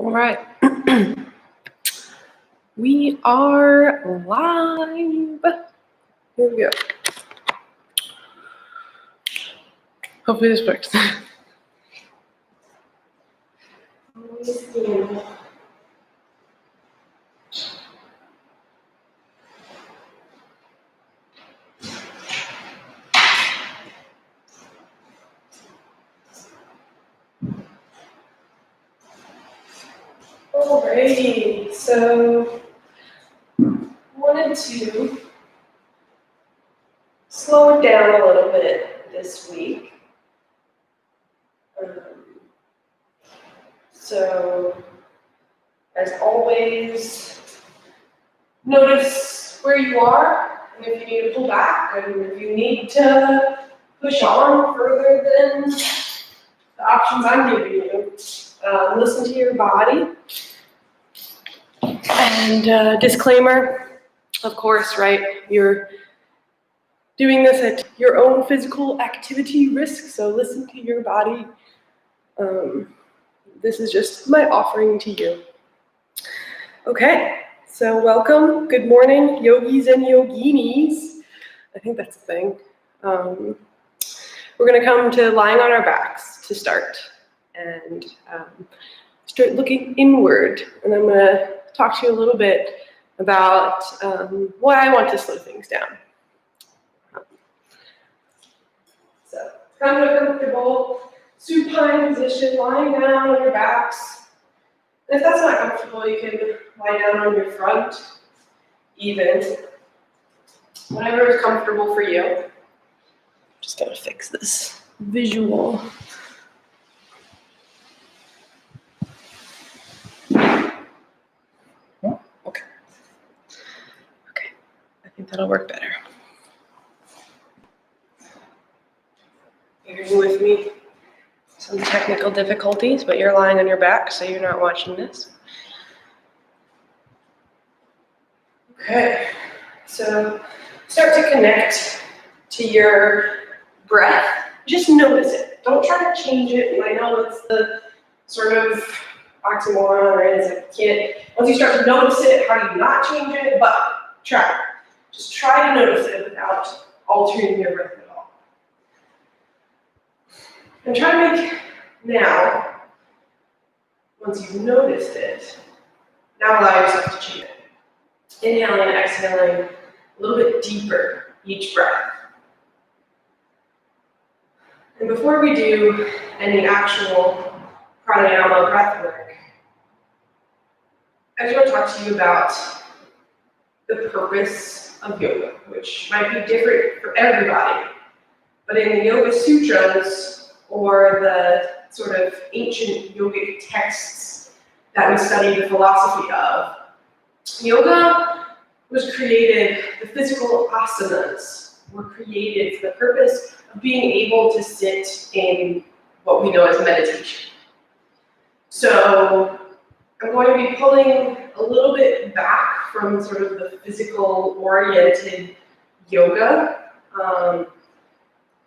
All right. We are live. Here we go. Hopefully this works. Alrighty, so I wanted to slow it down a little bit this week. So, as always, notice where you are, and if you need to pull back, and if you need to push on further than the options I'm giving you. Listen to your body. And disclaimer, of course, right? You're doing this at your own physical activity risk, so listen to your body. This is just my offering to you. Okay, so welcome. Good morning, yogis and yoginis. I think that's a thing. We're going to come to lying on our backs to start and start looking inward. And I'm going to talk to you a little bit about why I want to slow things down. So, come to a comfortable supine position, lying down on your backs. And if that's not comfortable, you can lie down on your front, even. Whatever is comfortable for you. Just gotta fix this visual. Okay. I think that'll work better. Bearing with me. Some technical difficulties, but you're lying on your back, so you're not watching this. Okay, so start to connect to your breath. Just notice it. Don't try to change it. And I know it's the sort of oxymoron, right? It's like once you start to notice it, how do you not change it? But try. Just try to notice it without altering your breath at all. And try to make now, once you've noticed it, now allow yourself to change it. Inhaling and exhaling a little bit deeper each breath. And before we do any actual pranayama breath work, I just want to talk to you about the purpose of yoga, which might be different for everybody. But in the Yoga Sutras, or the sort of ancient yogic texts that we study the philosophy of, yoga was created, the physical asanas were created for the purpose of being able to sit in what we know as meditation. So I'm going to be pulling a little bit back from sort of the physical-oriented yoga,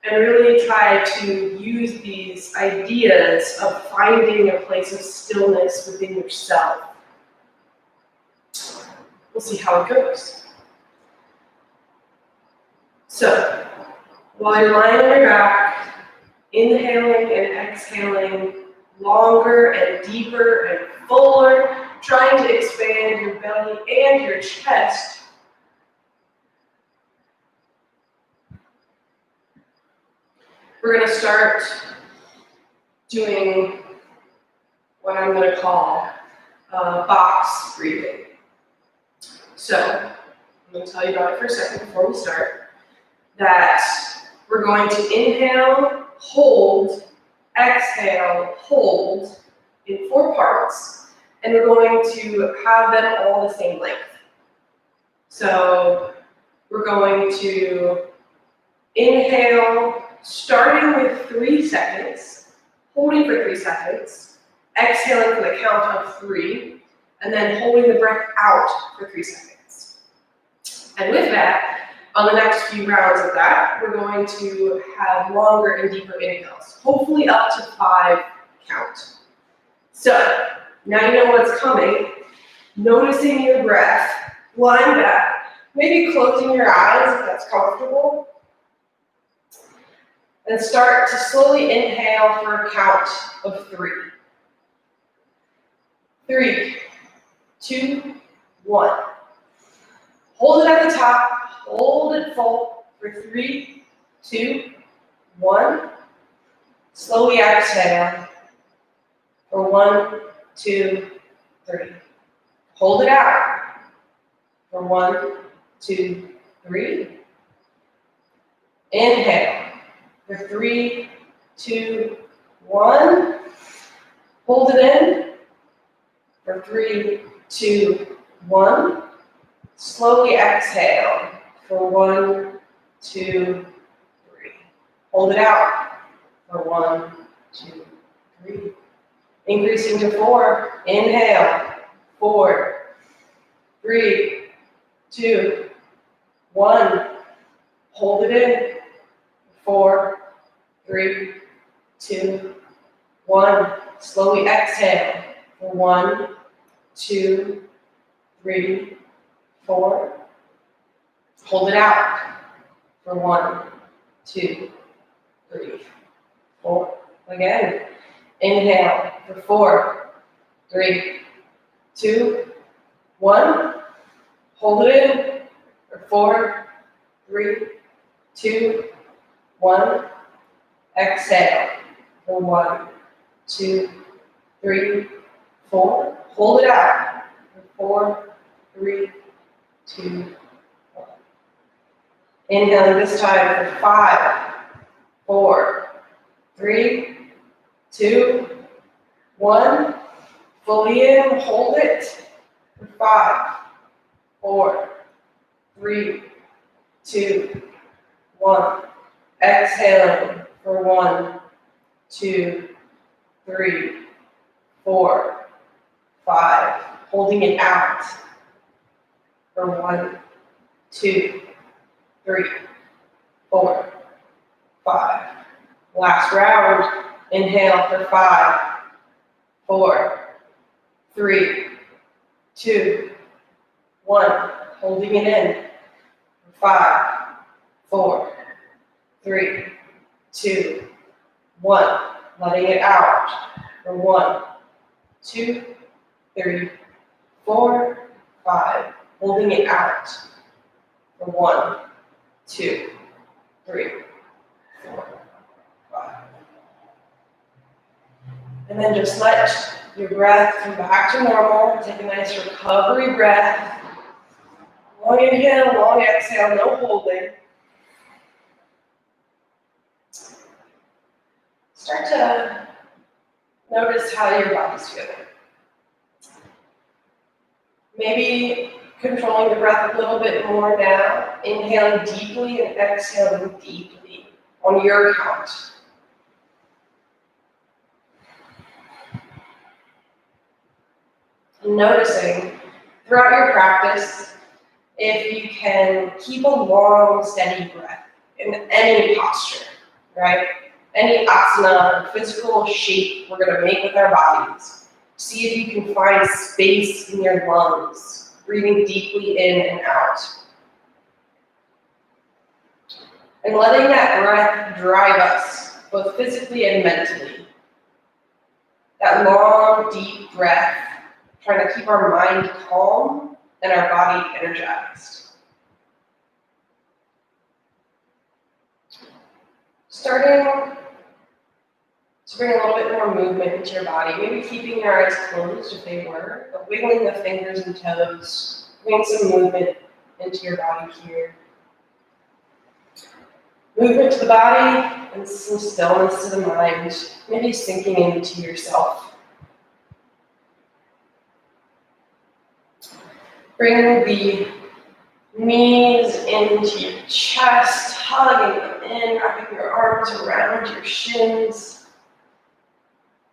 and really try to use these ideas of finding a place of stillness within yourself. We'll see how it goes. So, while you're lying on your back, inhaling and exhaling longer and deeper and fuller, trying to expand your belly and your chest. We're going to start doing what I'm going to call box breathing. So, I'm going to tell you about it for a second before we start, that we're going to inhale, hold, exhale, hold in 4 parts, and we're going to have them all the same length. So, we're going to inhale, starting with 3 seconds, holding for 3 seconds, exhaling for the count of 3, and then holding the breath out for 3 seconds. And with that, on the next few rounds of that, we're going to have longer and deeper inhales, hopefully up to 5 count. So, Now you know what's coming. Noticing your breath, lying back, maybe closing your eyes if that's comfortable. And start to slowly inhale for a count of 3. 3, 2, 1. Hold it at the top, hold it full for 3, 2, 1. Slowly exhale for 1, 2, 3. Hold it out for 1, 2, 3. Inhale for 3, 2, 1. Hold it in for 3, 2, 1. Slowly exhale for 1, 2, 3. Hold it out for 1, 2, 3. Increasing to 4. Inhale. 4, 3, 2, 1. Hold it in. 4, 3, 2, 1. Slowly exhale for 1, 2, 3, 4. Hold it out for 1, 2, 3, 4. Again. Inhale for 4, 3, 2, 1. Hold it in for 4, 3, 2, 1. Exhale for 1, 2, 3, 4. Hold it out for 4, 3, 2, 1. Inhaling this time for 5, 4, 3, 2, 1. Fully in, hold it for 5, 4, 3, 2, 1. Exhaling for 1, 2, 3, 4, 5. Holding it out for 1, 2, 3, 4, 5. Last round. Inhale for 5, 4, 3, 2, 1. Holding it in for 5, 4, 3, 2, 1. Letting it out for 1, 2, 3, 4, 5. Holding it out for 1, 2, 3, 4, 5. And then just let your breath come back to normal. Take a nice recovery breath. Long inhale, long exhale, no holding. Start to notice how your body's feeling. Maybe controlling the breath a little bit more now. Inhaling deeply and exhaling deeply on your count. Noticing throughout your practice if you can keep a long, steady breath in any posture, right? Any asana, physical shape we're going to make with our bodies. See if you can find space in your lungs, breathing deeply in and out. And letting that breath drive us, both physically and mentally. That long, deep breath, trying to keep our mind calm and our body energized. Starting to bring a little bit more movement into your body, maybe keeping your eyes closed if they were, but wiggling the fingers and toes, bringing some movement into your body here. Movement to the body and some stillness to the mind, maybe sinking into yourself. Bring the knees into your chest, hugging them in, wrapping your arms around your shins,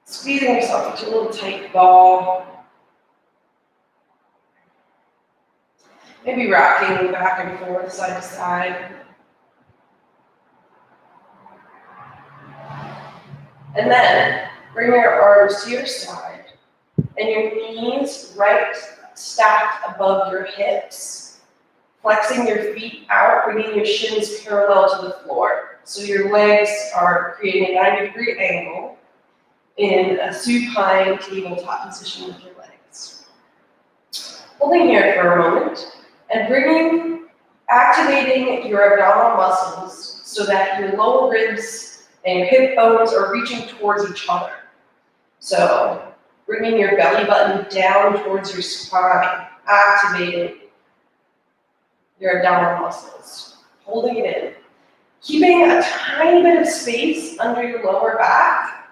squeezing yourself into a little tight ball. Maybe rocking back and forth, side to side. And then bring your arms to your side and your knees right stacked above your hips, flexing your feet out, bringing your shins parallel to the floor. So your legs are creating a 90-degree angle in a supine tabletop position with your legs. Holding here for a moment and activating your abdominal muscles so that your lower ribs and your hip bones are reaching towards each other. So bringing your belly button down towards your spine, activating your abdominal muscles, holding it in, keeping a tiny bit of space under your lower back,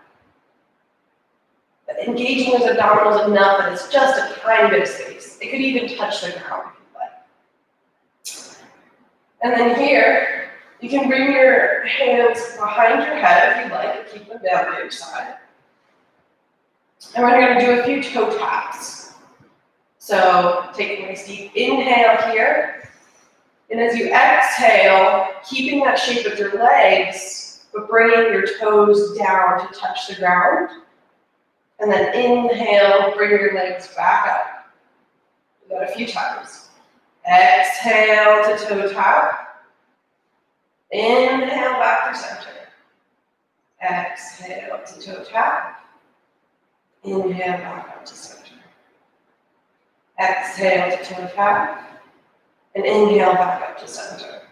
but engaging those abdominals enough that it's just a tiny bit of space. It could even touch the ground if you like. And then here, you can bring your hands behind your head if you like, and keep them down by your side. And we're going to do a few toe taps. So take a nice deep inhale here. And as you exhale, keeping that shape with your legs, but bringing your toes down to touch the ground. And then inhale, bring your legs back up. Do that a few times. Exhale to toe tap. Inhale back to center. Exhale to toe tap. Inhale back up to center. Exhale to toe tap. And inhale back up to center.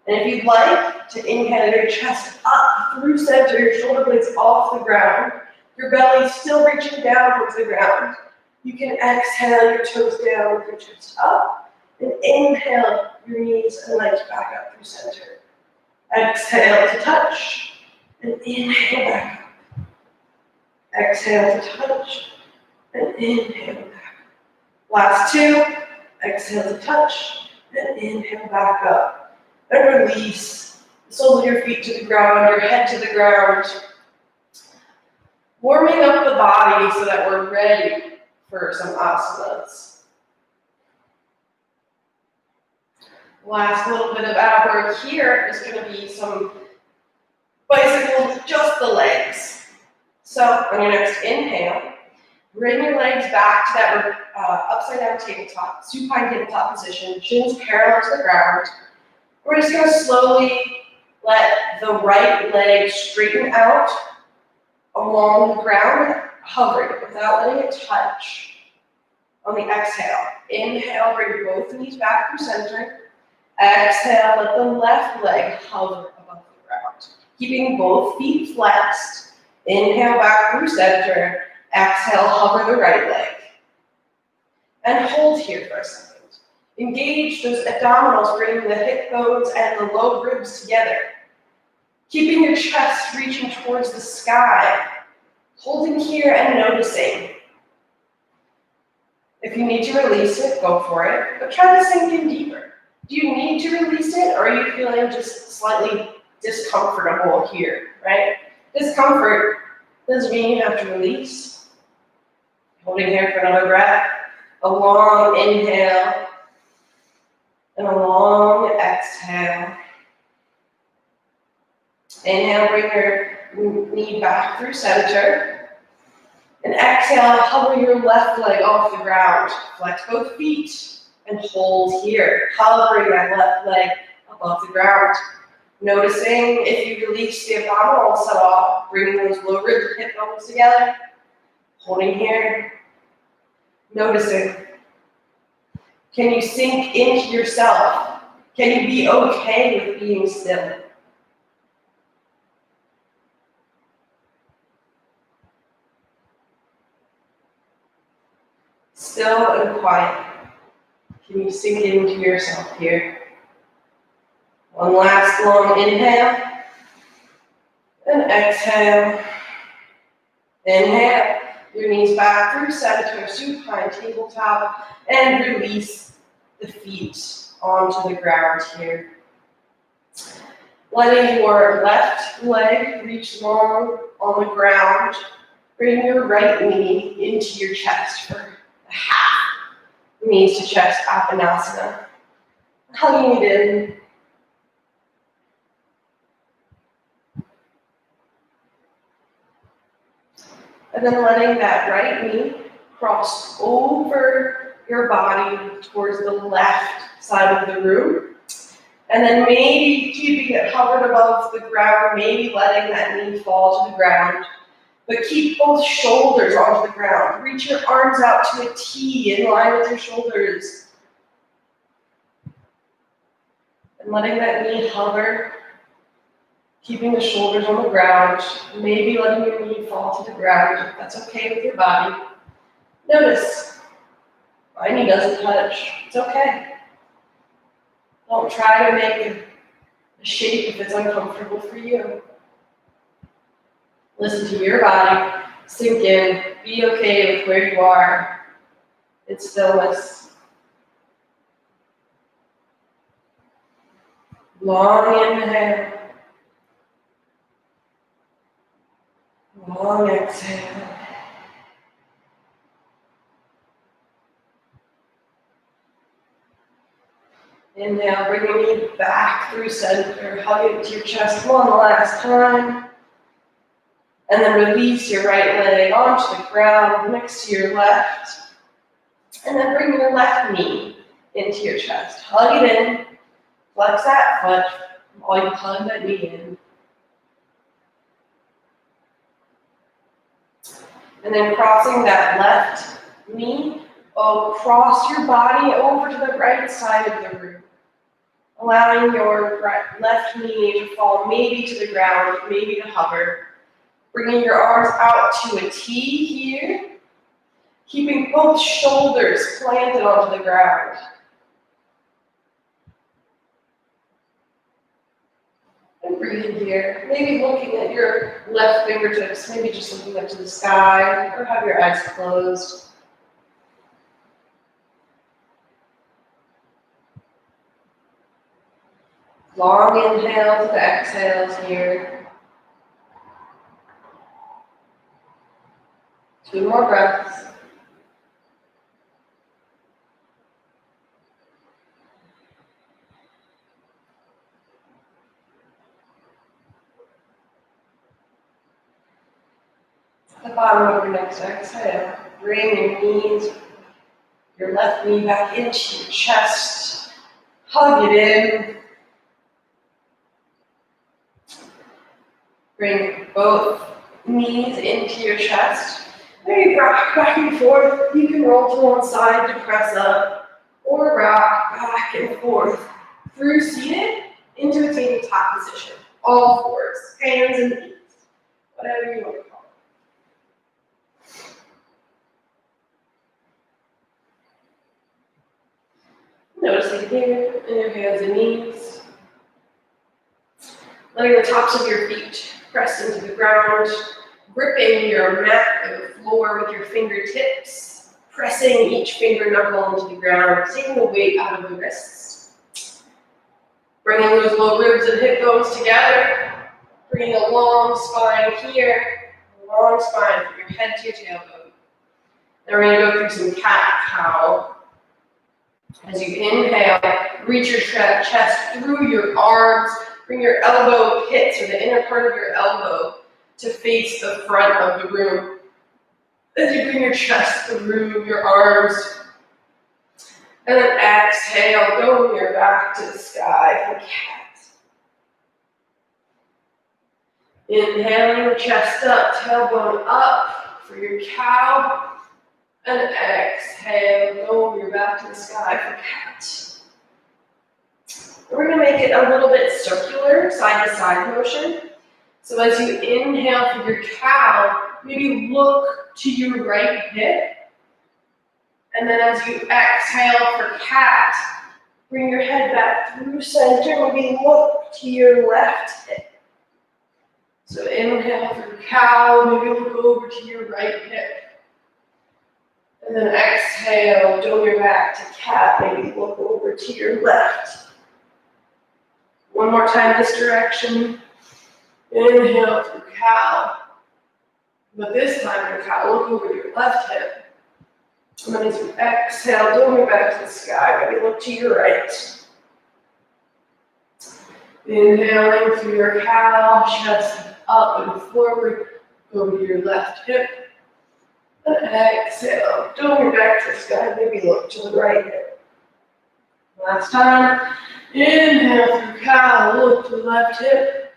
And if you'd like to inhale your chest up through center, your shoulder blades off the ground, your belly still reaching down towards the ground, you can exhale your toes down with your chest up, and inhale your knees and legs back up through center. Exhale to touch, and inhale back up. Exhale to touch, and inhale back. Last two, exhale to touch, and inhale back up. And release the soles of your feet to the ground, your head to the ground. Warming up the body so that we're ready for some asanas. Last little bit of ab work here is going to be some bicycles with just the legs. So on your next inhale, bring your legs back to that upside down tabletop, supine tabletop position, shins parallel to the ground. We're just going to slowly let the right leg straighten out along the ground, hovering without letting it touch. On the exhale, inhale, bring both knees back through center. Exhale, let the left leg hover above the ground, keeping both feet flexed. Inhale back through center. Exhale, hover the right leg. And hold here for a second. Engage those abdominals, bringing the hip bones and the low ribs together. Keeping your chest reaching towards the sky. Holding here and noticing. If you need to release it, go for it, but try to sink in deeper. Do you need to release it, or are you feeling just slightly discomfortable here, right? Discomfort doesn't mean you have to release. Holding here for another breath. A long inhale and a long exhale. Inhale, bring your knee back through center. And exhale, hover your left leg off the ground. Flex both feet and hold here, hovering that left leg above the ground. Noticing if you release the abdominals at all, bringing those low ribs and hip bones together. Holding here. Noticing. Can you sink into yourself? Can you be okay with being still? Still and quiet. Can you sink into yourself here? One last long inhale. And exhale. Inhale. Your knees back through center, supine tabletop, and release the feet onto the ground here. Letting your left leg reach long on the ground. Bring your right knee into your chest for a half knees to chest Apanasana. Hugging it in. And then letting that right knee Cross over your body towards the left side of the room. And then maybe keeping it hovered above the ground, maybe letting that knee fall to the ground. But keep both shoulders onto the ground. Reach your arms out to a T in line with your shoulders. And letting that knee hover. Keeping the shoulders on the ground. Maybe letting your knee fall to the ground. If that's okay with your body. Notice, my knee doesn't touch. It's okay. Don't try to make a shape if it's uncomfortable for you. Listen to your body, sink in, be okay with where you are. It's stillness. Long inhale. Long exhale. Inhale, bring your knee back through center, hug it to your chest one last time. And then release your right leg onto the ground next to your left. And then bring your left knee into your chest. Hug it in, flex that foot while you hug that knee in. And then crossing that left knee, cross your body over to the right side of the room. Allowing your left knee to fall maybe to the ground, maybe to hover. Bringing your arms out to a T here. Keeping both shoulders planted onto the ground. And breathing here. Maybe looking at your left fingertips, maybe just looking up to the sky, or have your eyes closed. Long inhales and exhales here. 2 more breaths. At the bottom of your next exhale, bring your knees, your left knee back into your chest. Hug it in. Bring both knees into your chest. Maybe rock back and forth. You can roll to one side to press up, or rock back and forth through seated into a tabletop position. All fours, hands and feet, whatever you want to call it. Noticing here in your hands and knees. Letting the tops of your feet press into the ground, gripping your mat or the floor with your fingertips, pressing each finger knuckle into the ground, taking the weight out of the wrists. Bringing those low ribs and hip bones together, bringing a long spine here, a long spine from your head to your tailbone. Then we're going to go through some cat-cow. As you inhale, reach your chest through your arms, bring your elbow pits, or the inner part of your elbow, to face the front of the room. As you bring your chest through your arms, and then exhale, going your back to the sky for cat. Inhaling, chest up, tailbone up for your cow, and exhale, going your back to the sky for cat. We're going to make it a little bit circular, side-to-side motion. So as you inhale for your cow, maybe look to your right hip. And then as you exhale for cat, bring your head back through center, maybe look to your left hip. So inhale for cow, maybe look over to your right hip. And then exhale, dome your back to cat, maybe look over to your left. One more time this direction. Inhale through cow. But this time your cow, look over your left hip. And then as you exhale, dome your back to the sky, maybe look to your right. Inhaling through your cow, chest up and forward, over to your left hip. And exhale, dome your back to the sky, maybe look to the right hip. Last time, inhale through cow, look to the left hip.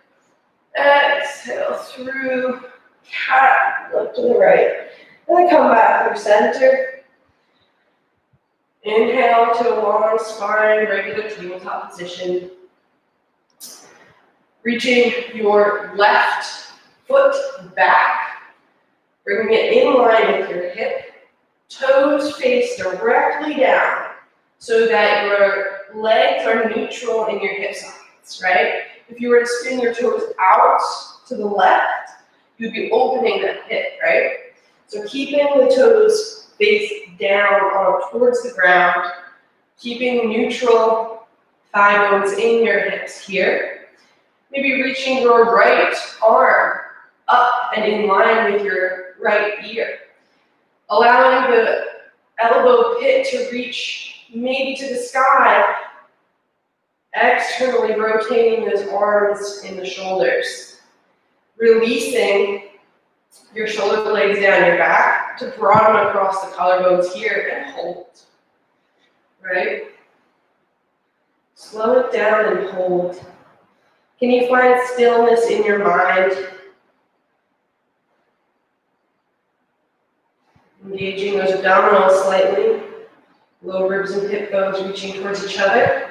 Exhale through cat, look to the right. And then come back through center. Inhale to a long spine, regular tabletop position. Reaching your left foot back, bringing it in line with your hip. Toes face directly down so that your legs are neutral in your hip sockets, right? If you were to spin your toes out to the left, you'd be opening that hip, right? So keeping the toes face down towards the ground, keeping neutral thigh bones in your hips here. Maybe reaching your right arm up and in line with your right ear. Allowing the elbow pit to reach maybe to the sky. Externally rotating those arms in the shoulders. Releasing your shoulder blades down your back to broaden across the collarbones here and hold. Right? Slow it down and hold. Can you find stillness in your mind? Engaging those abdominals slightly. Low ribs and hip bones reaching towards each other.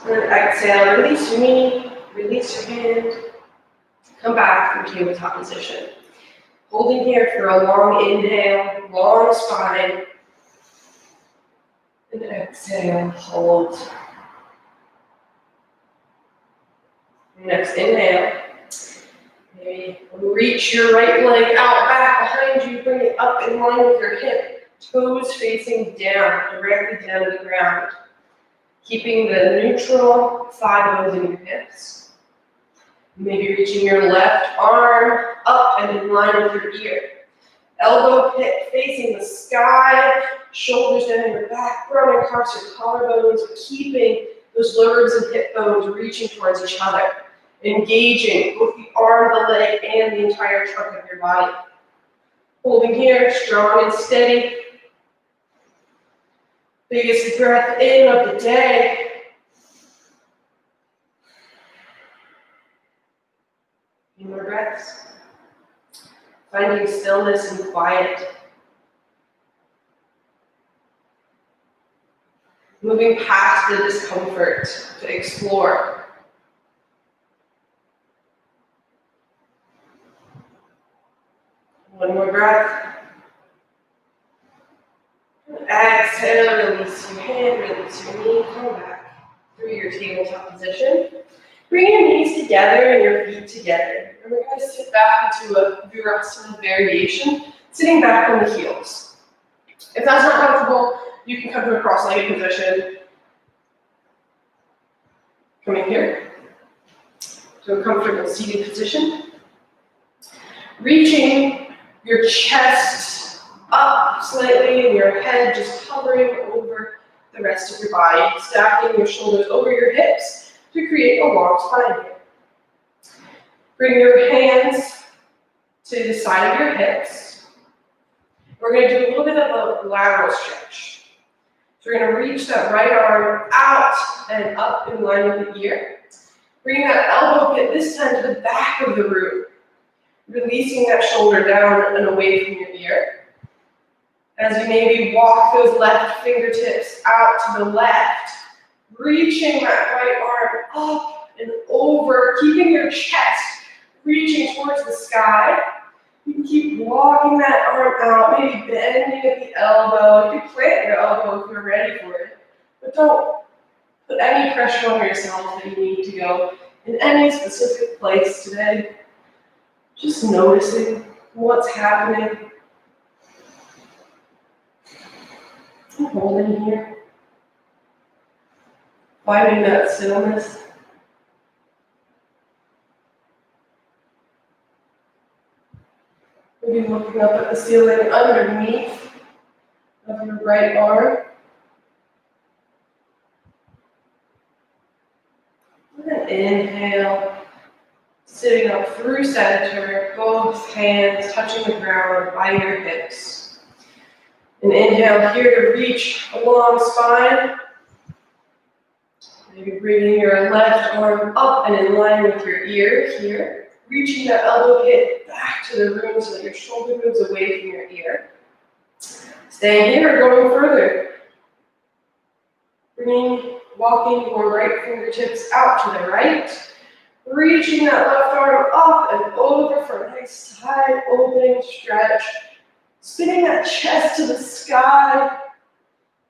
And exhale, release your knee, release your hand. Come back from tabletop position. Holding here for a long inhale, long spine. And exhale, hold. Next inhale. Maybe reach your right leg out back behind you, bring it up in line with your hip. Toes facing down, directly down to the ground. Keeping the neutral thigh bones in your hips. Maybe reaching your left arm up and in line with your ear. Elbow pit facing the sky, shoulders down your back, throwing across your collarbones, keeping those low ribs and hip bones reaching towards each other. Engaging both the arm, the leg, and the entire trunk of your body. Holding here, strong and steady. Biggest breath in of the day. Few more breaths. Finding stillness and quiet. Moving past the discomfort to explore. One more breath. Exhale, release your hand, release your knee, come back through your tabletop position. Bring your knees together and your feet together. And we're going to sit back into a Virasana variation, sitting back on the heels. If that's not comfortable, you can come to a cross-legged position. Coming here to a comfortable seated position. Reaching your chest up slightly and your head just hovering over the rest of your body, stacking your shoulders over your hips to create a long spine here. Bring your hands to the side of your hips. We're going to do a little bit of a lateral stretch. So we're going to reach that right arm out and up in line with the ear. Bring that elbow pit this time to the back of the room. Releasing that shoulder down and away from your ear. As you maybe walk those left fingertips out to the left, reaching that right arm up and over, keeping your chest reaching towards the sky. You can keep walking that arm out, maybe bending at the elbow. You can plant your elbow if you're ready for it, but don't put any pressure on yourself that you need to go in any specific place today. Just noticing what's happening. I'm holding here. Finding that stillness. Maybe looking up at the ceiling underneath of your right arm. And then inhale, sitting up through center, both hands touching the ground by your hips. And inhale here to reach a long spine. Maybe bringing your left arm up and in line with your ear here. Reaching that elbow pit back to the room so that your shoulder moves away from your ear. Staying here or going further. Walking your right fingertips out to the right. Reaching that left arm up and over for a nice side opening stretch. Spinning that chest to the sky.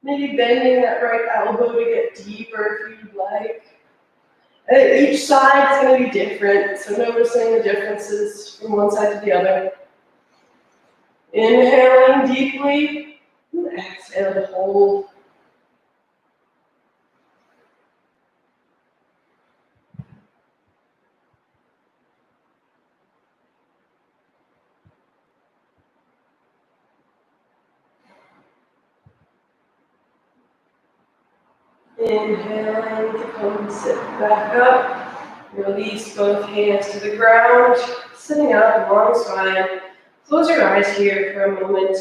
Maybe bending that right elbow to get deeper if you'd like. And each side is going to be different, so noticing the differences from one side to the other. Inhaling deeply, and exhale to hold. Inhaling to come and sit back up. Release both hands to the ground, sitting up, long spine. Close your eyes here for a moment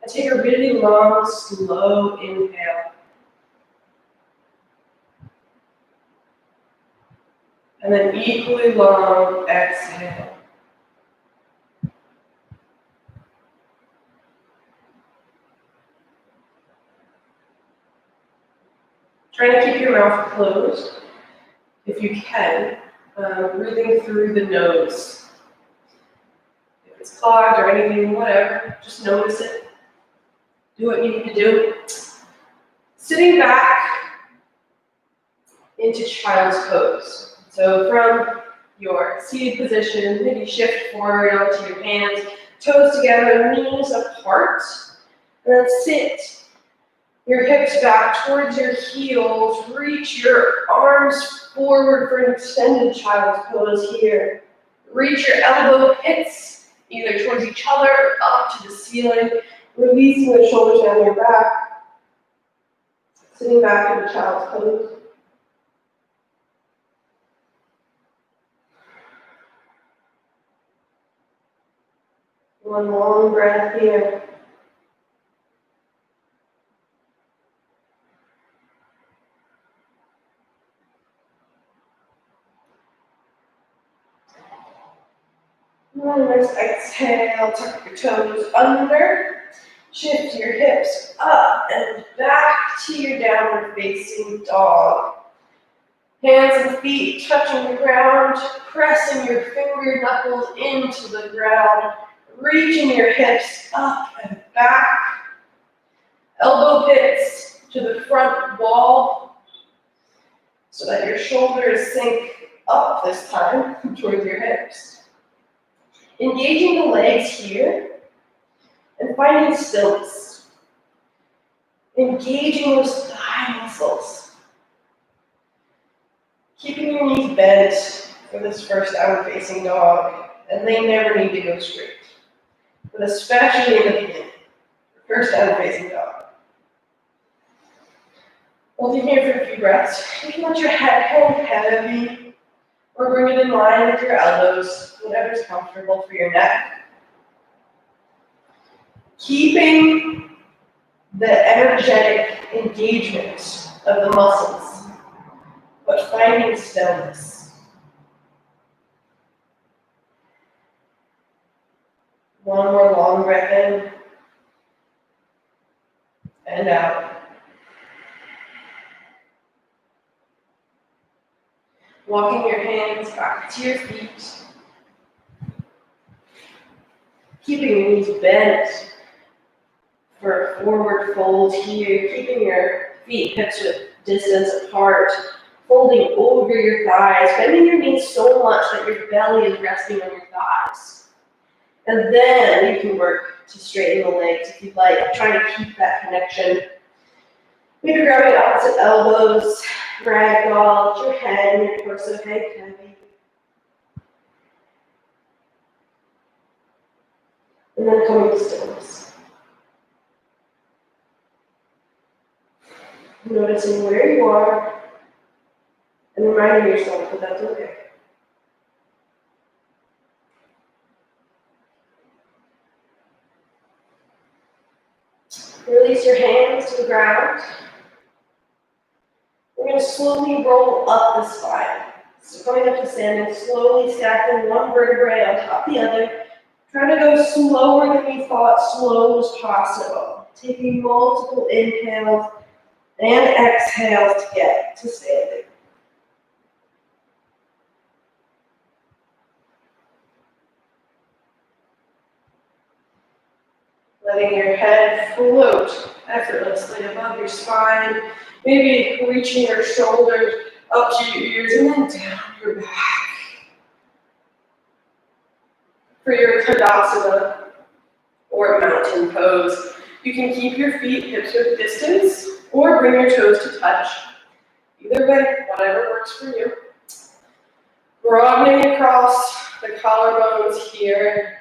and take a really long, slow inhale. And then equally long exhale. Try to keep your mouth closed if you can, breathing through the nose. If it's clogged or anything, whatever, just notice it. Do what you need to do. Sitting back into child's pose. So from your seated position, maybe shift forward onto your hands, toes together, knees apart, and then sit. Your hips back towards your heels. Reach your arms forward for an extended child's pose here. Reach your elbow pits either towards each other or up to the ceiling. Releasing the shoulders down your back. Sitting back in the child's pose. One long breath here. And then let's exhale, tuck your toes under, shift your hips up and back to your downward facing dog. Hands and feet touching the ground, pressing your finger knuckles into the ground, reaching your hips up and back. Elbow pits to the front wall so that your shoulders sink up this time towards your hips. Engaging the legs here and finding stillness. Engaging those thigh muscles. Keeping your knees bent for this first downward facing dog, and they never need to go straight. But especially in the beginning, first downward facing dog. Hold it here for a few breaths. You can let your head hang heavy, or bring it in line with your elbows, whatever's comfortable for your neck. Keeping the energetic engagement of the muscles, but finding stillness. One more long breath in and out. Walking your hands back to your feet. Keeping your knees bent for a forward fold here. Keeping your feet hips width distance apart. Folding over your thighs. Bending your knees so much that your belly is resting on your thighs. And then you can work to straighten the legs if you'd like. Trying to keep that connection. Maybe grabbing opposite elbows. Ragdoll, your head and your torso hang heavy. And then coming to stillness. Noticing where you are, And reminding yourself that that's okay. Release your hands to the ground. We're going to slowly roll up the spine. So coming up to standing, slowly stacking one vertebrae on top of the other. Try to go slower than you thought slow was possible. Taking multiple inhales and exhales to get to standing. Letting your head float effortlessly above your spine. Maybe reaching your shoulders up to your ears and then down your back. For your Tadasana or mountain pose, you can keep your feet hips width distance or bring your toes to touch. Either way, whatever works for you. Broadening across the collarbones here,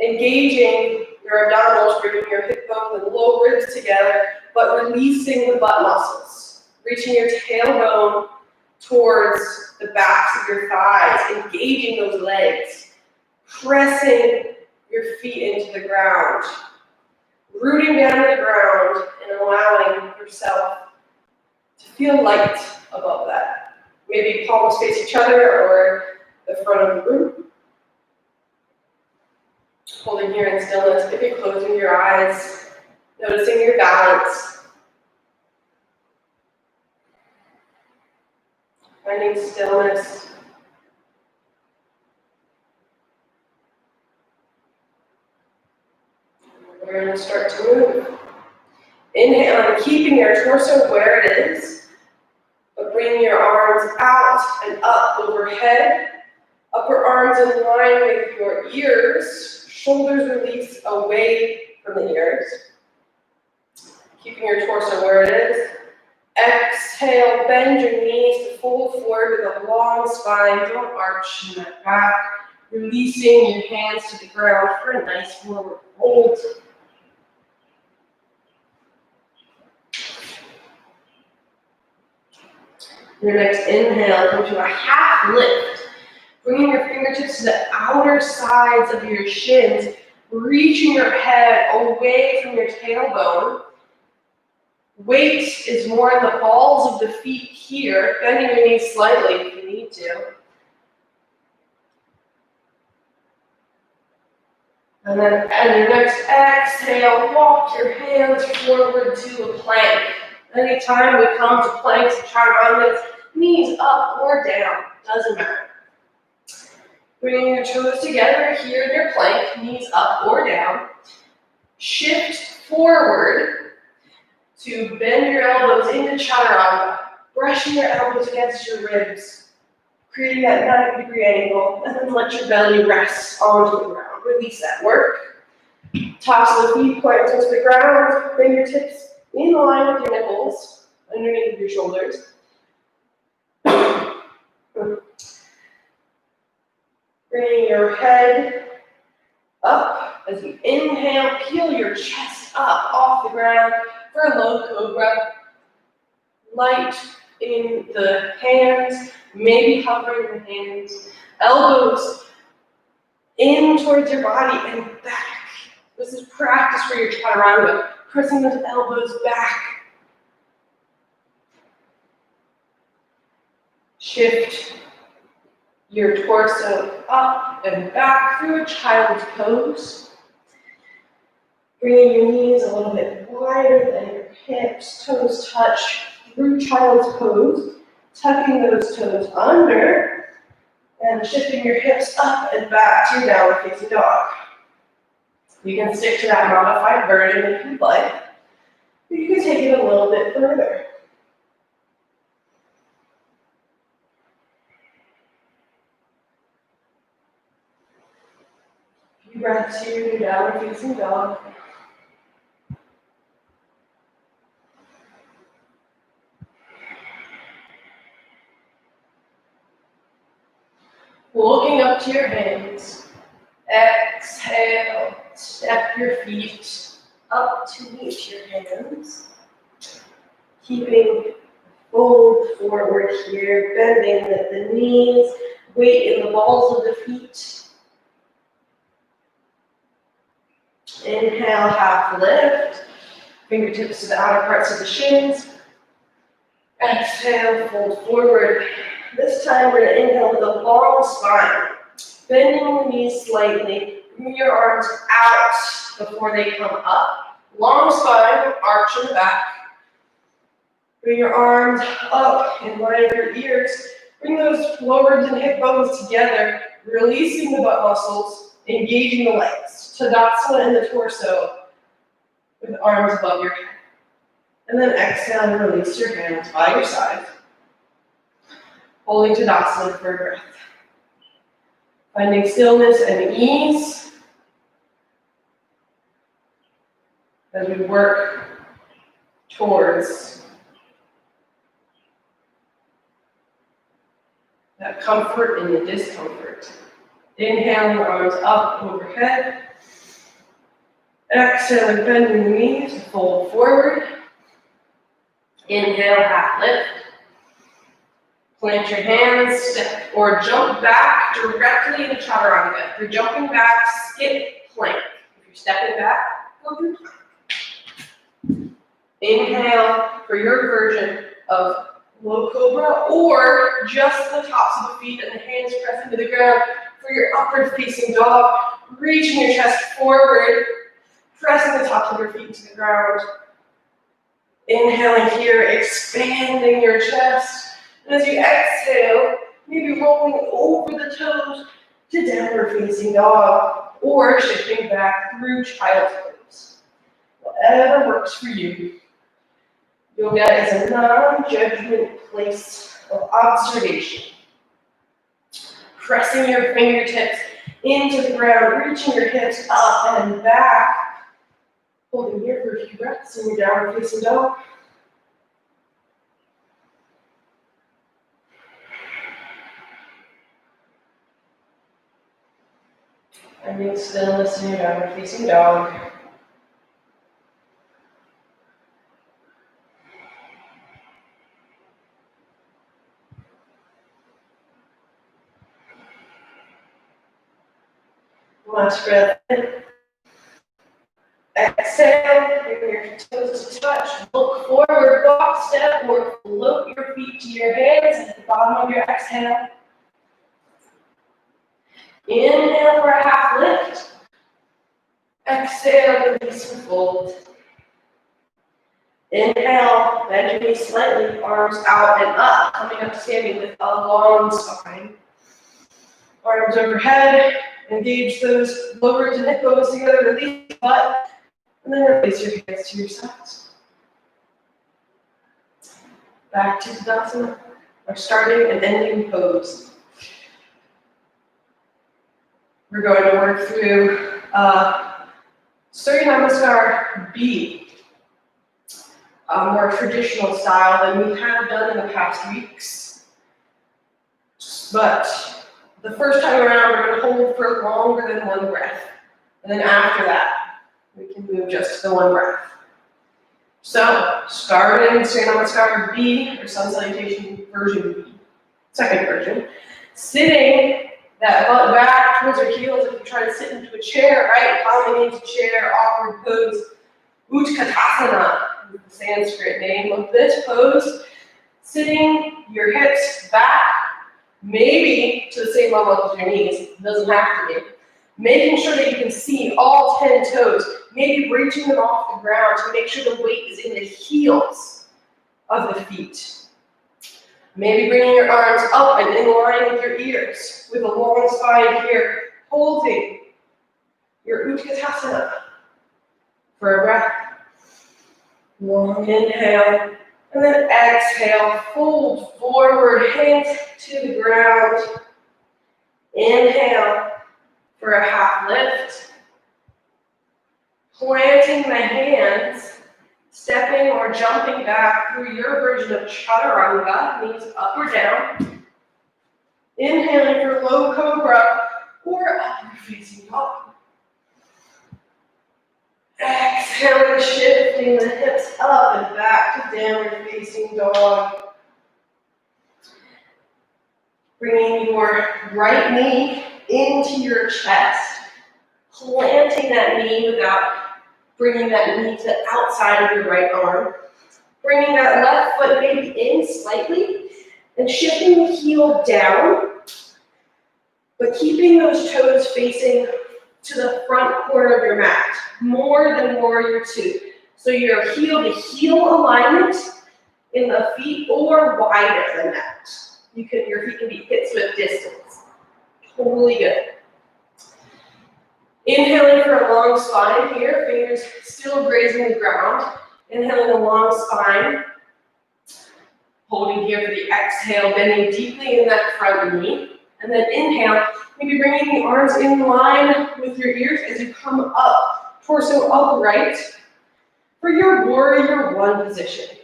engaging your abdominals, bringing your hip bones and low ribs together, but releasing the butt muscles. Reaching your tailbone towards the backs of your thighs, engaging those legs. Pressing your feet into the ground. Rooting down to the ground and allowing yourself to feel light above that. Maybe palms face each other or the front of the room. Holding here in stillness, maybe closing your eyes, noticing your balance. Finding stillness. We're going to start to move. Inhale and keeping your torso where it is, but bring your arms out and up overhead. Upper arms in line with your ears. Shoulders release away from the ears. Keeping your torso where it is. Exhale, bend your knees to fold forward with a long spine. Don't arch in that back. Releasing your hands to the ground for a nice forward fold. Your next inhale, come to a half lift. Bringing your fingertips to the outer sides of your shins, reaching your head away from your tailbone. Weight is more in the balls of the feet here, bending your knees slightly if you need to. And then at your next exhale, walk your hands forward to a plank. Anytime we come to planks and chaturangas, knees up or down, doesn't matter. Bringing your toes together here in your plank, knees up or down. Shift forward to bend your elbows into chaturanga, brushing your elbows against your ribs, creating that 90-degree angle, and then let your belly rest onto the ground. Release that work. Tops of the feet point towards the ground, fingertips in line with your nipples, underneath your shoulders. Bringing your head up as you inhale, peel your chest up off the ground for a low cobra. Light in the hands, maybe hovering the hands, elbows in towards your body and back. This is practice for your chaturanga, pressing those elbows back. Shift your torso up and back through a child's pose. Bringing your knees a little bit wider than your hips, toes touch through child's pose, tucking those toes under, and shifting your hips up and back to your downward facing dog. You can stick to that modified version if you'd like, but you can take it a little bit further. Few breaths here in your downward facing dog. Looking up to your hands. Exhale, step your feet up to meet your hands. Keeping full forward here, bending the knees, weight in the balls of the feet. Inhale, half lift. Fingertips to the outer parts of the shins. Exhale, fold forward. This time we're going to inhale with a long spine. Bending the knees slightly. Move your arms out before they come up. Long spine, arch in the back. Bring your arms up in line with your ears. Bring those lower and hip bones together, releasing the butt muscles, engaging the legs. Tadasana in the torso with arms above your head. And then exhale and release your hands by your side. Holding Tadasana for a breath. Finding stillness and ease as we work towards that comfort in the discomfort. Inhaling, arms up overhead. Exhaling, bending the knees, fold forward. Inhale, half lift. Plant your hands, step or jump back directly into chaturanga. If you're jumping back, skip plank. If you're stepping back, go through plank. Inhale for your version of low cobra, or just the tops of the feet and the hands press into the ground for your upward facing dog. Reaching your chest forward, pressing the tops of your feet to the ground. Inhaling here, expanding your chest. And as you exhale, maybe rolling over the toes to downward facing dog, or shifting back through child's pose. Whatever works for you. Yoga is a non-judgment place of observation. Pressing your fingertips into the ground, reaching your hips up and back. Holding here for a few breaths in your downward facing dog. Finding stillness in your downward facing dog. Last breath in. Exhale, bring your toes to touch. Look forward, box step, or float your feet to your hands at the bottom of your exhale. Inhale for a half lift. Exhale, release and fold. Inhale, bend your knees slightly, arms out and up, coming up standing with a long spine. Arms overhead, engage those lower to hip bones together, release the butt, and then release your hands to your sides. Back to Tadasana, our starting and ending pose. We're going to work through Surya Namaskar B, a more traditional style than we have done in the past weeks. But the first time around, we're going to hold for longer than one breath. And then after that, we can move just to the one breath. So, starting Surya Namaskar B, or Sun Salutation version B, second version. Sitting that butt back towards your heels if you try to sit into a chair, right? Climbing into chair, awkward pose. Utkatasana is the Sanskrit name of this pose. Sitting your hips back, maybe to the same level as your knees. It doesn't have to be. Making sure that you can see all 10 toes. Maybe reaching them off the ground to make sure the weight is in the heels of the feet. Maybe bringing your arms up and in line with your ears with a long spine here, holding your Utkatasana for a breath. Long inhale, and then exhale, fold forward, hands to the ground. Inhale for a half lift. Planting the hands, stepping or jumping back through your version of chaturanga, knees up or down. Inhaling for low cobra or upward facing dog. Exhaling, shifting the hips up and back to downward facing dog. Bringing your right knee into your chest, planting that knee without bringing that knee to the outside of your right arm. Bringing that left foot maybe in slightly and shifting the heel down, but keeping those toes facing to the front corner of your mat, more than warrior two. So your heel to heel alignment in the feet or wider than that. Your feet can be hips width distance. Totally good. Inhaling for a long spine here, fingers still grazing the ground. Inhaling a long spine. Holding here for the exhale, bending deeply in that front knee. And then inhale, maybe bringing the arms in line with your ears as you come up, torso upright for your warrior one position.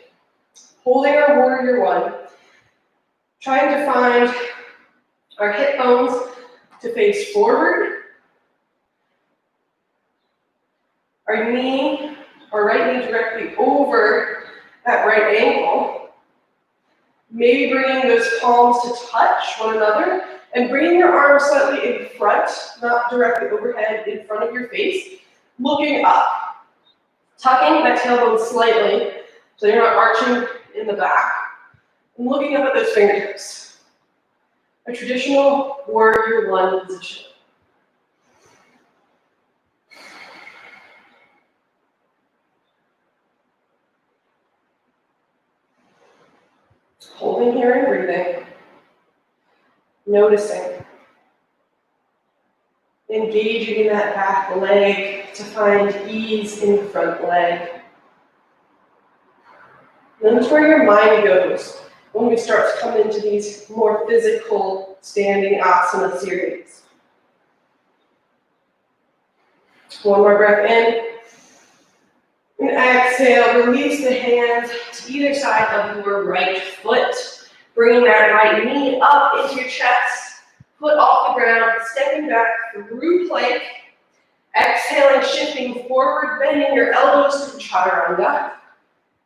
Holding our warrior one, trying to find our hip bones to face forward. Our right knee directly over that right ankle. Maybe bringing those palms to touch one another and bringing your arms slightly in front, not directly overhead in front of your face, looking up. Tucking that tailbone slightly so you're not arching in the back. And looking up at those fingertips. A traditional warrior one position. Holding here and breathing. Noticing. Engaging in that back leg to find ease in the front leg. Notice where your mind goes when we start to come into these more physical standing asana series. One more breath in. And exhale, release the hands to either side of your right foot. Bringing that right knee up into your chest, foot off the ground, stepping back through plank. Exhaling, shifting forward, bending your elbows to chaturanga.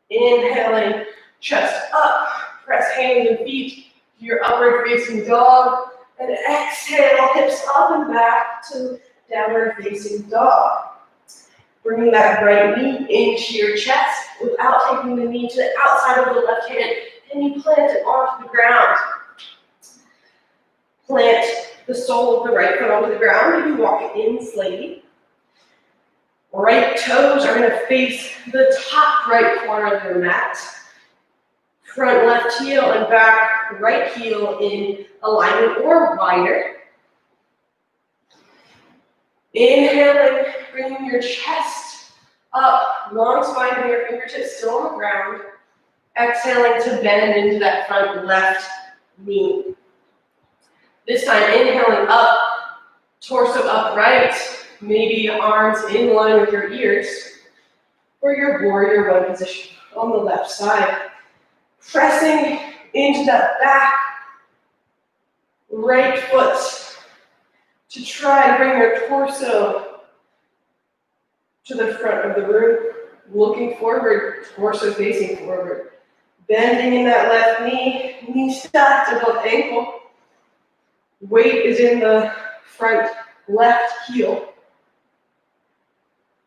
Inhaling, chest up, press hands and feet to your upward facing dog. And exhale, hips up and back to downward facing dog. Bringing that right knee into your chest without taking the knee to the outside of the left hand. And you plant it onto the ground. Plant the sole of the right foot onto the ground. Maybe walk it in slightly. Right toes are going to face the top right corner of your mat. Front left heel and back right heel in alignment or wider. Inhaling, bringing your chest up, long spine and your fingertips still on the ground. Exhaling to bend into that front left knee. This time, inhaling up, torso upright, maybe arms in line with your ears, or your warrior one position on the left side. Pressing into that back right foot to try to bring your torso to the front of the room, looking forward, torso facing forward. Bending in that left knee, knee stacked above ankle. Weight is in the front left heel.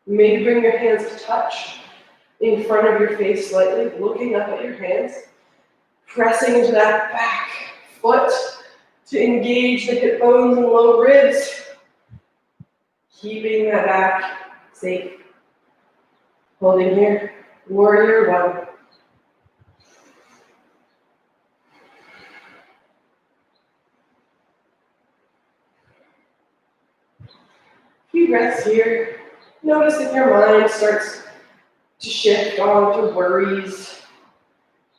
Maybe bring your hands to touch in front of your face slightly, looking up at your hands. Pressing into that back foot to engage the hip bones and low ribs. Keeping that back safe. Holding here, warrior one. Few breaths here. Notice if your mind starts to shift on to worries,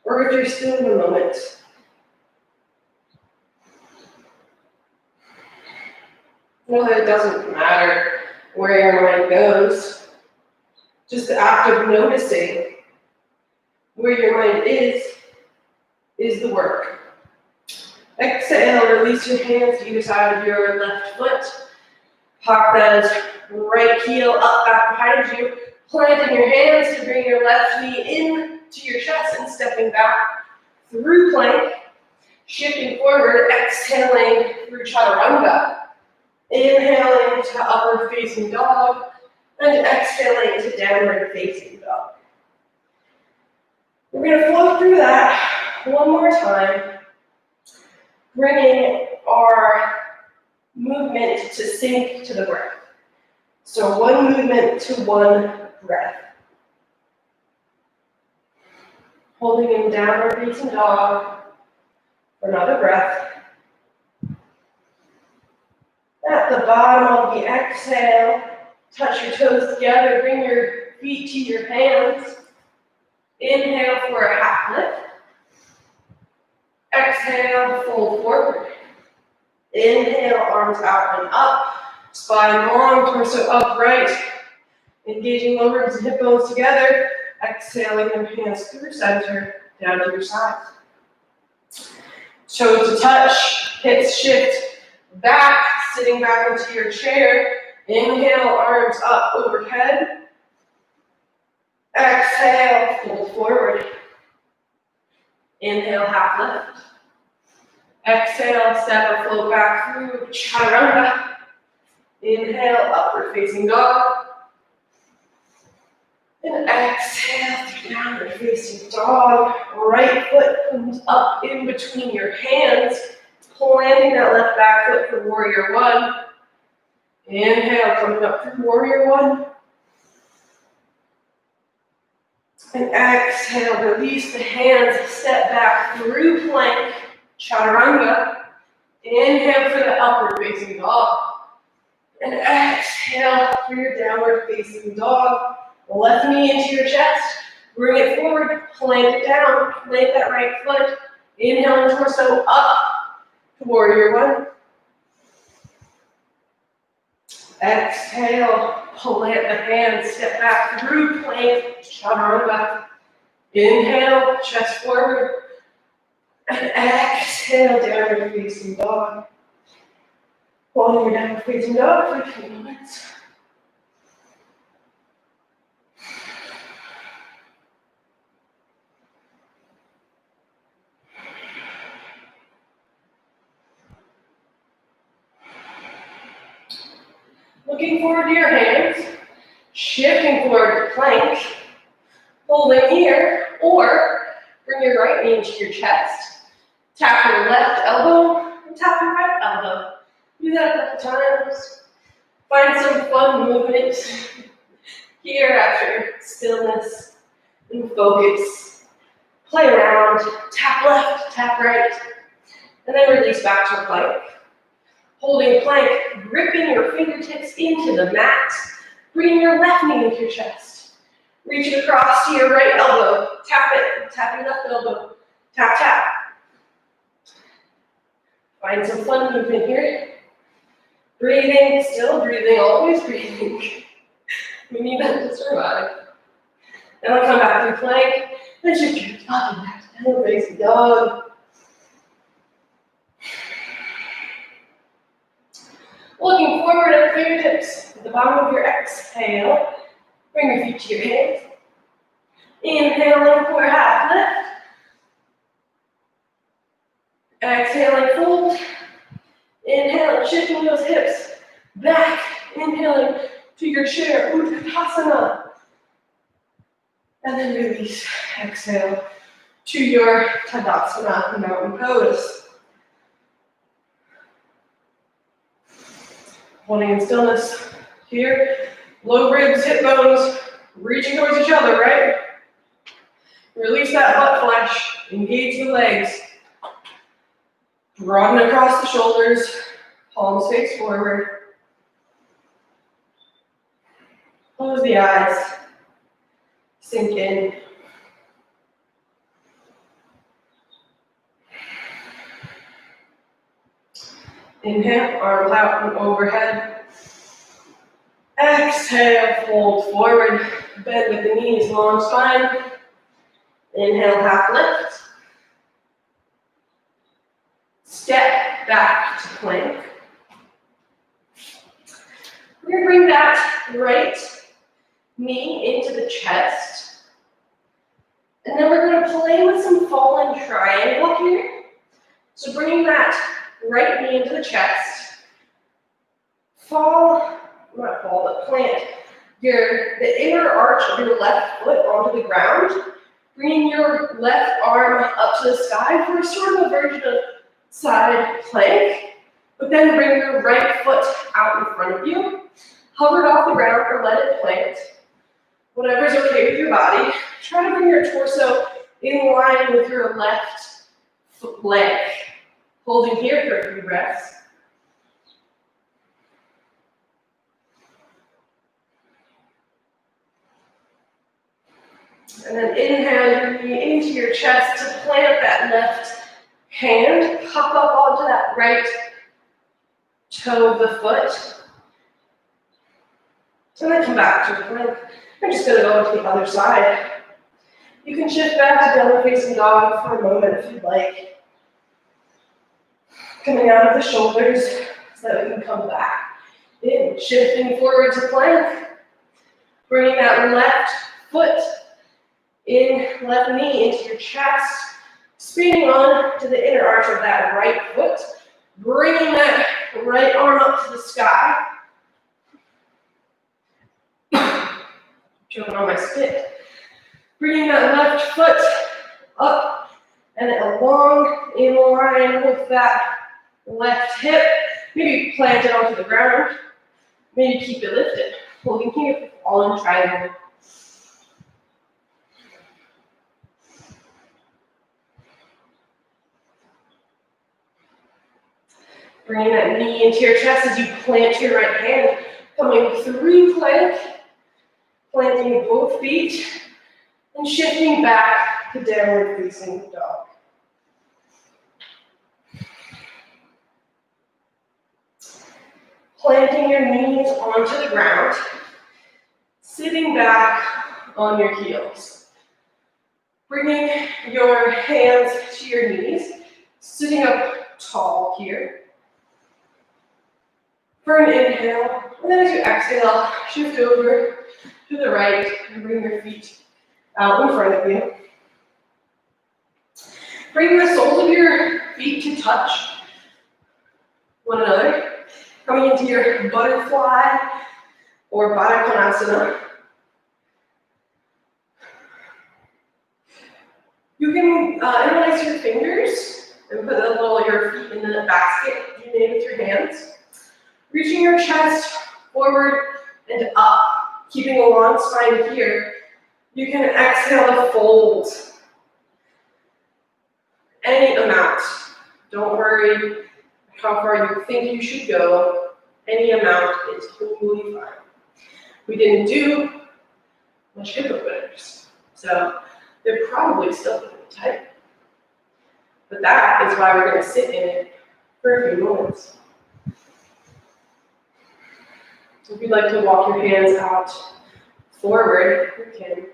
or if you're still in the moment. Know that it doesn't matter where your mind goes. Just the act of noticing where your mind is the work. Exhale, release your hands to either side of your left foot. Pop that right heel up back behind you. Planting your hands to bring your left knee in to your chest and stepping back through plank. Shifting forward, exhaling through chaturanga. Inhaling to upward facing dog, and exhaling to downward facing dog. We're going to flow through that one more time, bringing our movement to sync to the breath. So one movement to one breath. Holding in downward facing dog for another breath. At the bottom of the exhale, touch your toes together, bring your feet to your hands. Inhale for a half lift. Exhale, fold forward. Inhale, arms out and up. Spine long, torso upright. Engaging lower ribs and hip bones together. Exhaling your hands through center, down to your sides. Toes to touch, hips shift back, sitting back into your chair. Inhale, arms up overhead. Exhale, fold forward. Inhale, half lift. Exhale, step or float back through chaturanga. Inhale, upward facing dog. And exhale, downward facing dog. Right foot comes up in between your hands, planting that left back foot for warrior one. Inhale, coming up through warrior one. And exhale, release the hands, step back through plank, chaturanga. Inhale for the upward facing dog. And exhale for your downward facing dog. Left knee into your chest. Bring it forward, plant it down, plant that right foot. Inhale, torso up to warrior one. Exhale, plant the hands, step back through plank, chaturanga. Inhale, chest forward. And exhale, downward facing dog. While you're downward facing dog for a few moments. Looking forward to your hands, shifting forward to plank, holding here, or bring your right knee into your chest. Tap your left elbow and tap your right elbow. Do that a couple times. Find some fun movement here after stillness and focus. Play around, tap left, tap right, and then release back to a plank. Holding plank, gripping your fingertips into the mat. Bringing your left knee into your chest. Reach it across to your right elbow. Tap it, tap your left elbow. Tap, tap. Find some fun movement here. Breathing, still breathing, always breathing. We need that to survive. Now come back through plank. Then shift your body back to downward facing dog. Looking forward at the fingertips, at the bottom of your exhale, bring your feet to your hands. Inhaling for a half lift. Exhaling, fold. Inhaling, shifting those hips back. Inhaling to your chair, Utkatasana. And then release, exhale to your Tadasana, mountain pose. Holding in stillness here, low ribs, hip bones, reaching towards each other, right? Release that butt flesh, engage the legs. Broaden across the shoulders, palms face forward. Close the eyes, sink in. Inhale, arms out and overhead. Exhale, fold forward, bend with the knees, long spine. Inhale, half lift. Step back to plank. We're going to bring that right knee into the chest. And then we're going to play with some fallen triangle here. So bringing that right knee into the chest, plant the inner arch of your left foot onto the ground, bringing your left arm up to the sky for sort of a version of side plank, but then bring your right foot out in front of you, hover it off the ground or let it plant. Whatever's okay with your body. Try to bring your torso in line with your left leg. Holding here for a few breaths. And then inhale your knee into your chest to plant that left hand. Hop up onto that right toe of the foot. And then come back to the plank. I'm just going to go to the other side. You can shift back to downward facing dog for a moment if you'd like. Coming out of the shoulders so that we can come back in. Shifting forward to plank. Bringing that left foot in, left knee into your chest. Spinning on to the inner arch of that right foot. Bringing that right arm up to the sky. Choking on my spit. Bringing that left foot up and along in line with that left hip. Maybe plant it onto the ground. Maybe keep it lifted. Holding here, all in triangle. Bringing that knee into your chest as you plant your right hand. Coming through plank. Planting both feet. And shifting back to downward facing dog. Planting your knees onto the ground. Sitting back on your heels. Bringing your hands to your knees. Sitting up tall here. For an inhale, and then as you exhale, shift over to the right and bring your feet out in front of you. Bring the soles of your feet to touch one another. Coming into your butterfly or Baddha Konasana. You can interlace your fingers and put your feet in the basket you made with your hands. Reaching your chest forward and up, keeping a long spine here. You can exhale to fold any amount. Don't worry how far you think you should go. Any amount is totally fine. We didn't do much hip openers, so they're probably still pretty tight. But that is why we're going to sit in it for a few moments. If you'd like to walk your hands out forward, you can.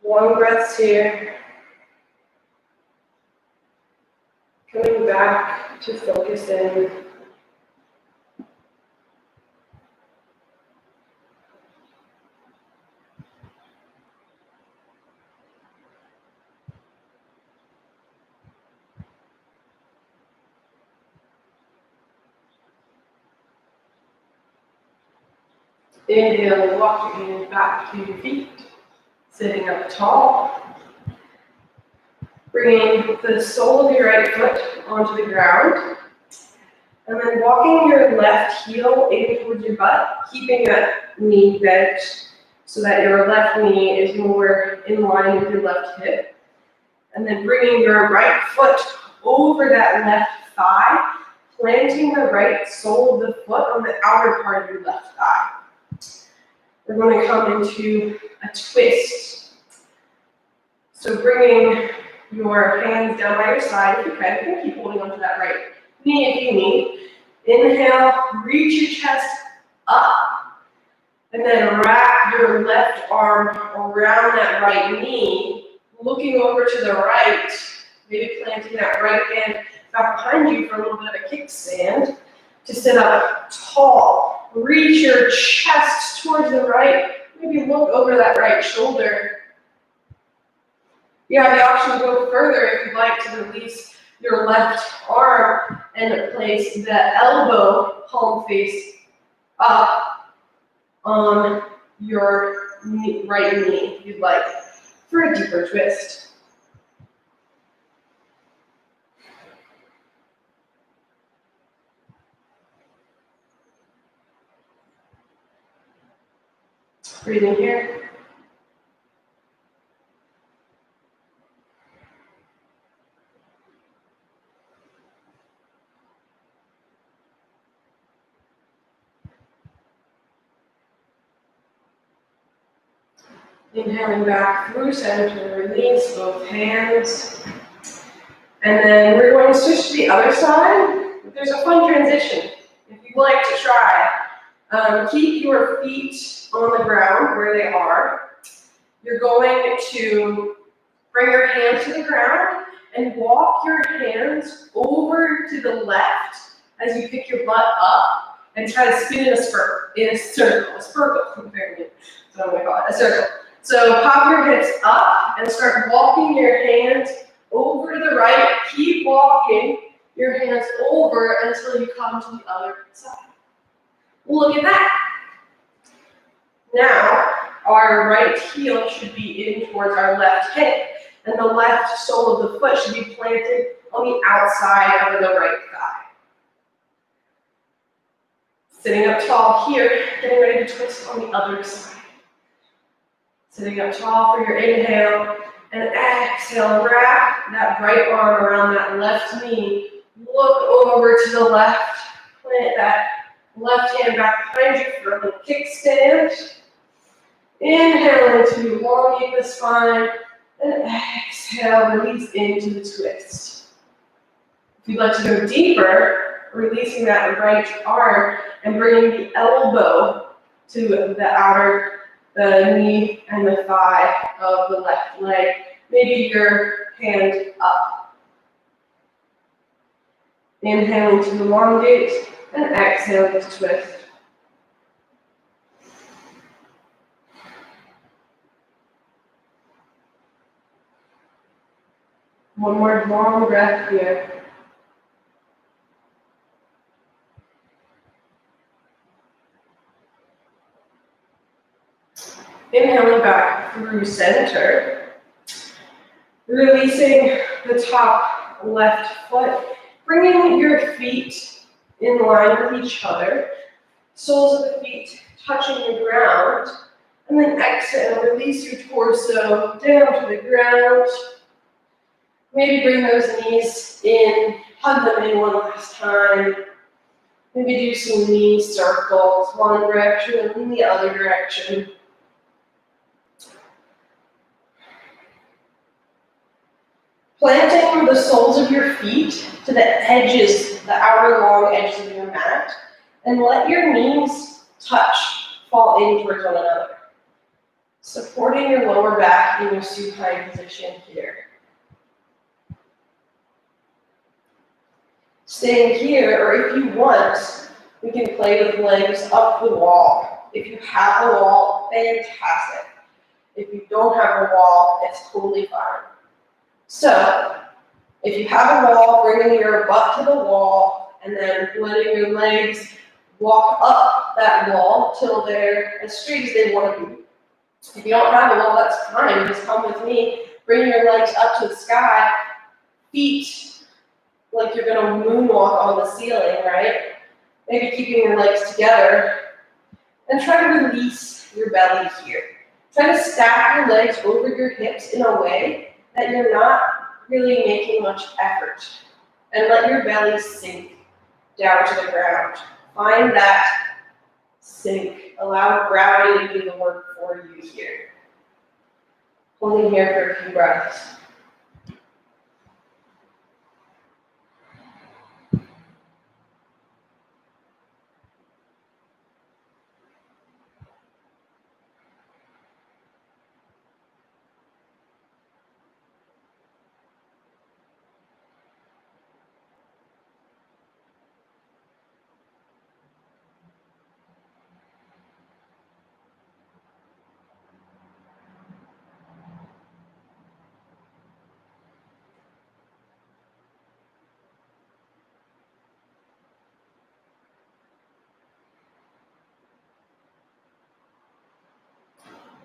Long breaths here. Coming back to focus in. Inhale, walk your hands back to your feet. Sitting up tall. Bringing the sole of your right foot onto the ground. And then walking your left heel in towards your butt, keeping that knee bent so that your left knee is more in line with your left hip. And then bringing your right foot over that left thigh, planting the right sole of the foot on the outer part of your left thigh. We're going to come into a twist. So bringing your hands down by your side if you can. You can keep holding onto that right knee if you need. Inhale, reach your chest up. And then wrap your left arm around that right knee, looking over to the right, Maybe planting that right hand back behind you for a little bit of a kickstand to sit up tall. Reach your chest towards the right. Maybe look over that right shoulder. You have the option to go further if you'd like to release your left arm and place the elbow palm face up on your right knee if you'd like for a deeper twist. Breathing here. Inhaling back through center, release both hands. And then we're going to switch to the other side. There's a fun transition. If you'd like to try, keep your feet on the ground where they are. You're going to bring your hands to the ground and walk your hands over to the left as you pick your butt up and try to spin in a circle, apparently. So I'm going to call it a circle. So pop your hips up and start walking your hands over to the right. Keep walking your hands over until you come to the other side. Look at that. Now, our right heel should be in towards our left hip, and the left sole of the foot should be planted on the outside of the right thigh. Sitting up tall here, getting ready to twist on the other side. Sitting up tall for your inhale, and exhale, wrap that right arm around that left knee. Look over to the left, plant that left hand back behind you for a little kickstand. Inhale to elongate the spine, and exhale, release into the twist. If you'd like to go deeper, releasing that right arm and bringing the elbow to the knee and the thigh of the left leg. Maybe your hand up. Inhaling to elongate, and exhale to twist. One more long breath here. Inhaling back through center. Releasing the top left foot. Bringing your feet in line with each other. Soles of the feet touching the ground. And then exhale, release your torso down to the ground. Maybe bring those knees in, hug them in one last time. Maybe do some knee circles, one direction and then the other direction. Planting the soles of your feet to the edges, the outer long edges of your mat, and let your knees touch, fall in towards one another. Supporting your lower back in your supine position here. Staying here, or if you want, we can play with legs up the wall. If you have a wall, fantastic. If you don't have a wall, it's totally fine. So, if you have a wall, bringing your butt to the wall, and then letting your legs walk up that wall till they're as straight as they want to be. If you don't have a wall, that's fine. Just come with me. Bring your legs up to the sky, feet like you're going to moonwalk on the ceiling, right? Maybe keeping your legs together. And try to release your belly here. Try to stack your legs over your hips in a way that you're not really making much effort. And let your belly sink down to the ground. Find that sink. Allow gravity to do the work for you here. Holding here for a few breaths.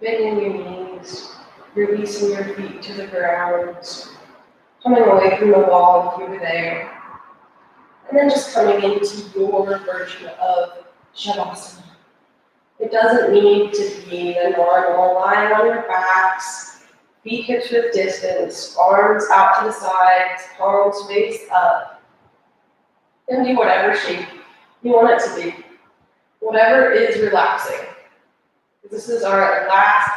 Bending your knees, releasing your feet to the ground, coming away from the wall if you were there, and then just coming into your version of Shavasana. It doesn't need to be the normal lying on your backs, feet hips width distance, arms out to the sides, palms face up. And do whatever shape you want it to be. Whatever is relaxing. This is our last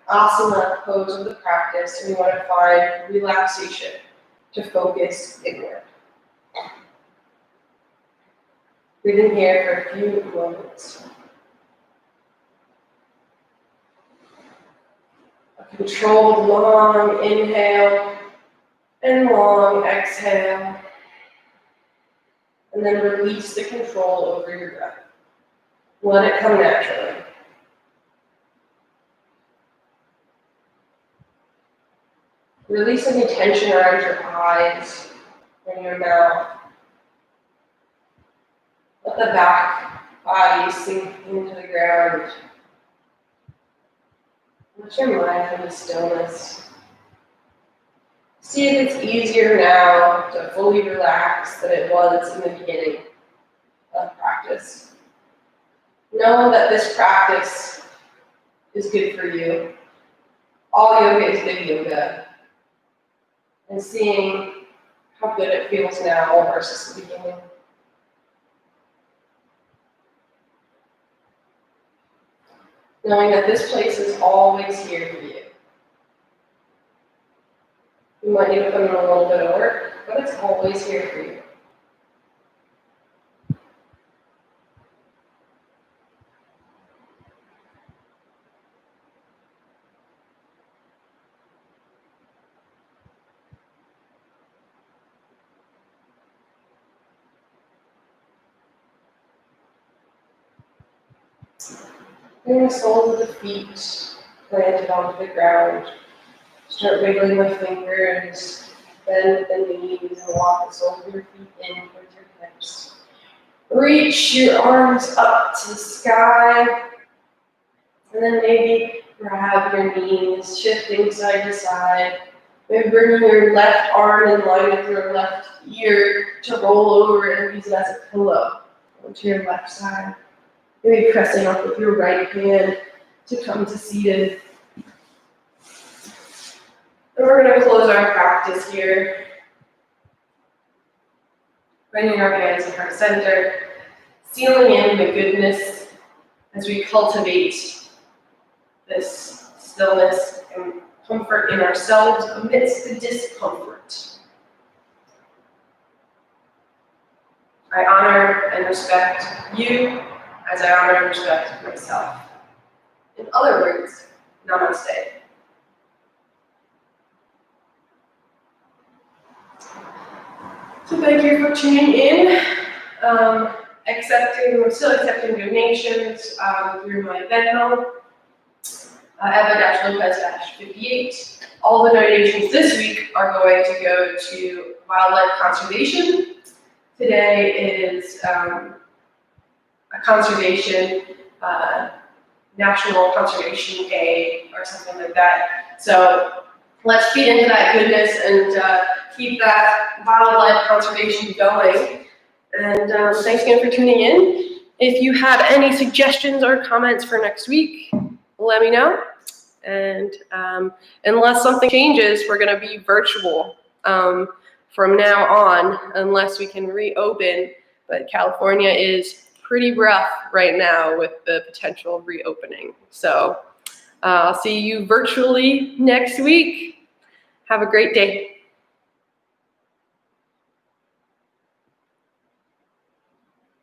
asana pose of the practice, and we want to find relaxation to focus inward. Breathe in here for a few moments. A controlled long inhale and long exhale. And then release the control over your breath. Let it come naturally. Release any tension around your eyes and your mouth. Let the back body sink into the ground. Let your mind come to stillness. See if it's easier now to fully relax than it was in the beginning of practice. Know that this practice is good for you. All yoga is good yoga. And seeing how good it feels now versus the beginning. Knowing that this place is always here for you. You might need to put in a little bit of work, but it's always here for you. Bring the soles of the feet planted onto the ground. Start wiggling the fingers, bend the knees, and walk the soles of your feet in towards your hips. Reach your arms up to the sky, and then maybe grab your knees, shifting side to side. Maybe bringing your left arm in line with your left ear to roll over and use it as a pillow onto your left side. Maybe pressing up with your right hand to come to seated. And we're going to close our practice here. Bringing our hands to heart center, sealing in the goodness as we cultivate this stillness and comfort in ourselves amidst the discomfort. I honor and respect you as I honor and respect myself. In other words, namaste. So thank you for tuning in. We're still accepting donations through my Venmo, Eva-Lopez-58. All the donations this week are going to go to wildlife conservation. Today is a conservation, National Conservation Day or something like that. So let's feed into that goodness and keep that wildlife conservation going. And thanks again for tuning in. If you have any suggestions or comments for next week, let me know. And unless something changes, we're going to be virtual from now on, unless we can reopen. But California is pretty rough right now with the potential reopening. So I'll see you virtually next week. Have a great day.